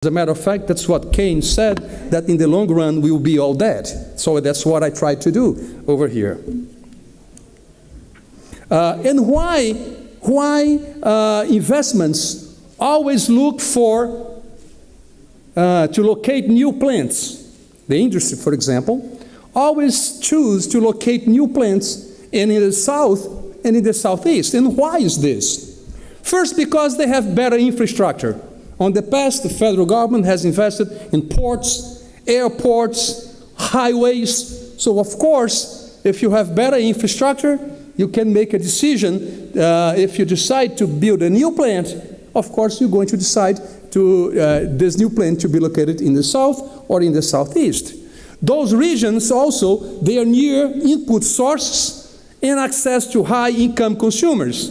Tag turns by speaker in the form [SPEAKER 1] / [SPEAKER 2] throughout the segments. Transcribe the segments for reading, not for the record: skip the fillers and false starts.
[SPEAKER 1] As a matter of fact, that's what Keynes said, that in the long run we will be all dead. So that's what I try to do over here. And why investments always look for to locate new plants? The industry, for example, always choose to locate new plants in the south and in the southeast. And why is this? First, because they have better infrastructure. On the past, the federal government has invested in ports, airports, highways. So of course, if you have better infrastructure, you can make a decision. If you decide to build a new plant, of course, you're going to decide to this new plant to be located in the south or in the southeast. Those regions also, they are near input sources and access to high-income consumers.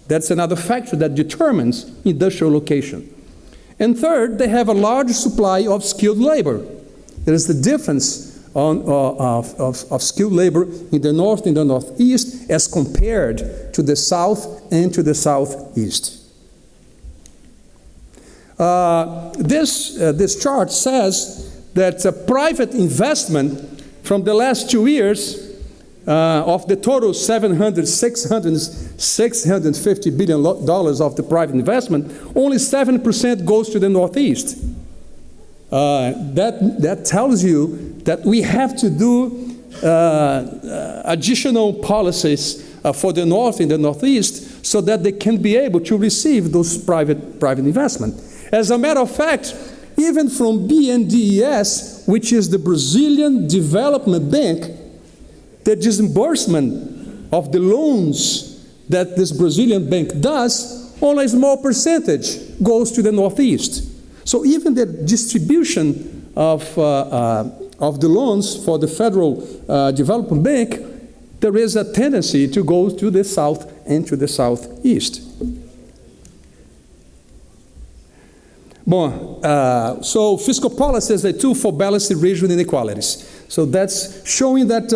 [SPEAKER 1] That's another factor that determines industrial location. And third, they have a large supply of skilled labor. There is the difference of skilled labor in the north and the northeast as compared to the south and to the southeast. This chart says that private investment from the last 2 years of the total $650 billion of the private investment, only 7% goes to the Northeast. That tells you that we have to do additional policies for the North and the Northeast so that they can be able to receive those private investment. As a matter of fact, even from BNDES, which is the Brazilian Development Bank, the disbursement of the loans that this Brazilian bank does, only a small percentage goes to the Northeast. So even the distribution of the loans for the Federal Development Bank, there is a tendency to go to the South and to the Southeast. So fiscal policy is a tool for balancing regional inequalities. So that's showing that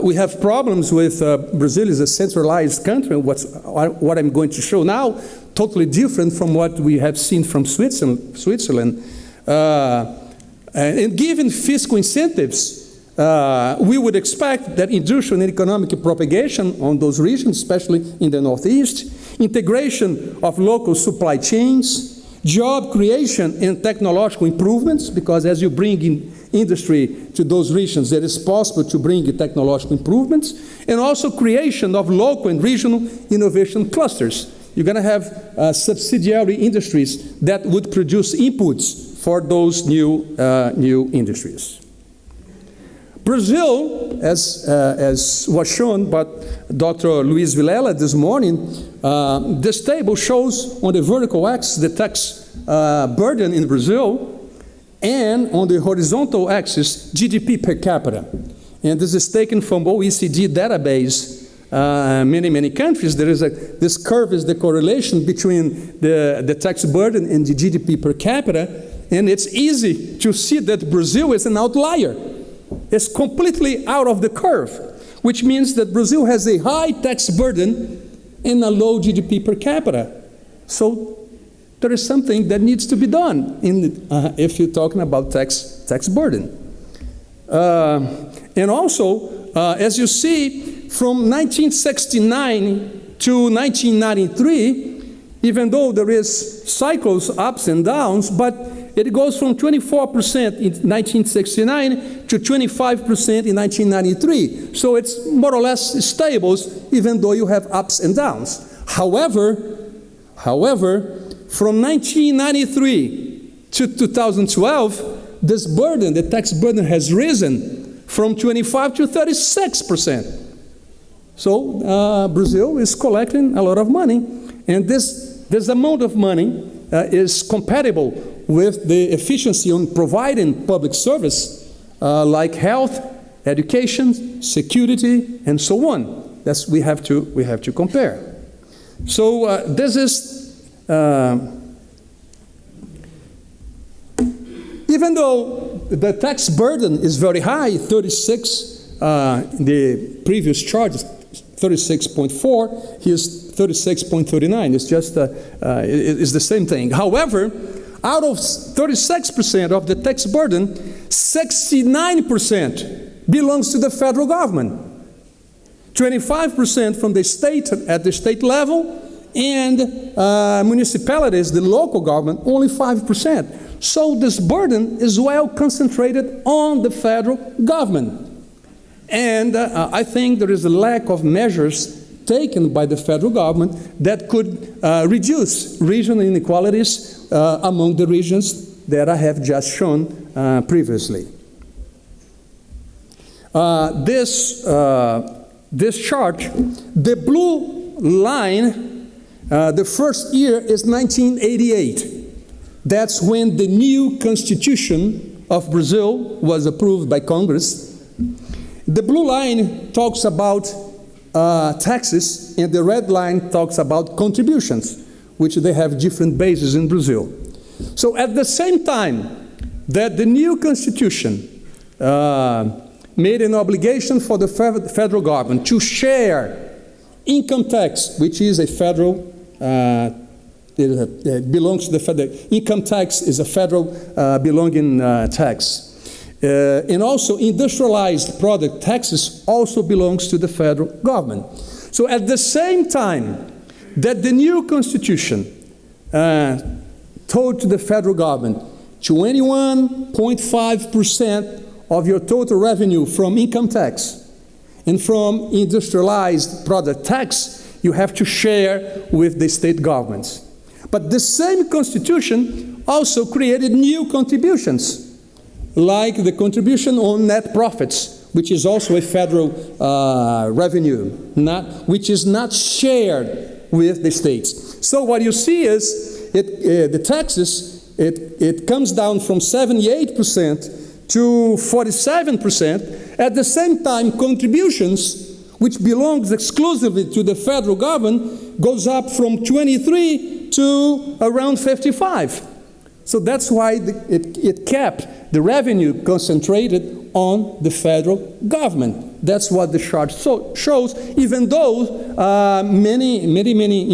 [SPEAKER 1] we have problems with Brazil is a centralized country. What I'm going to show now, totally different from what we have seen from Switzerland. And given fiscal incentives, we would expect that industrial and economic propagation on those regions, especially in the Northeast, integration of local supply chains, job creation and technological improvements, because as you bring in industry to those regions, it is possible to bring technological improvements, and also creation of local and regional innovation clusters. You're going to have subsidiary industries that would produce inputs for those new industries. Brazil, as was shown by Dr. Luiz Vilela this morning, this table shows on the vertical axis the tax burden in Brazil, and on the horizontal axis, GDP per capita. And this is taken from OECD database, many countries. There is this curve is the correlation between the tax burden and the GDP per capita, and it's easy to see that Brazil is an outlier. It's completely out of the curve, which means that Brazil has a high tax burden and a low GDP per capita. So there is something that needs to be done if you're talking about tax burden. And also, as you see, from 1969 to 1993, even though there is cycles, ups and downs, but it goes from 24% in 1969 to 25% in 1993. So it's more or less stable, even though you have ups and downs. However, from 1993 to 2012, this burden, the tax burden, has risen from 25 to 36%. So Brazil is collecting a lot of money, and this amount of money is compatible with the efficiency on providing public service like health, education, security, and so on. That's we have to compare. So this is even though the tax burden is very high, 36 in the previous chart, 36.4, here's 36.39. It's just it's the same thing. However, Out of 36% of the tax burden, 69% belongs to the federal government, 25% from the state at the state level, and municipalities, the local government, only 5%. So this burden is well concentrated on the federal government. And I think there is a lack of measures taken by the federal government that could reduce regional inequalities among the regions that I have just shown previously. This chart, the blue line, the first year is 1988. That's when the new Constitution of Brazil was approved by Congress. The blue line talks about taxes, and the red line talks about contributions, which they have different bases in Brazil. So at the same time that the new Constitution made an obligation for the federal government to share income tax, which is a federal, it belongs to the federal, income tax is a federal belonging tax. And also industrialized product taxes also belongs to the federal government. So at the same time that the new Constitution told to the federal government 21.5% of your total revenue from income tax and from industrialized product tax, you have to share with the state governments. But the same Constitution also created new contributions, like the contribution on net profits, which is also a federal revenue, which is not shared with the states. So what you see is the taxes, it comes down from 78% to 47%. At the same time, contributions, which belongs exclusively to the federal government, goes up from 23 to around 55. So that's why it kept the revenue concentrated on the federal government. That's what the chart shows, even though many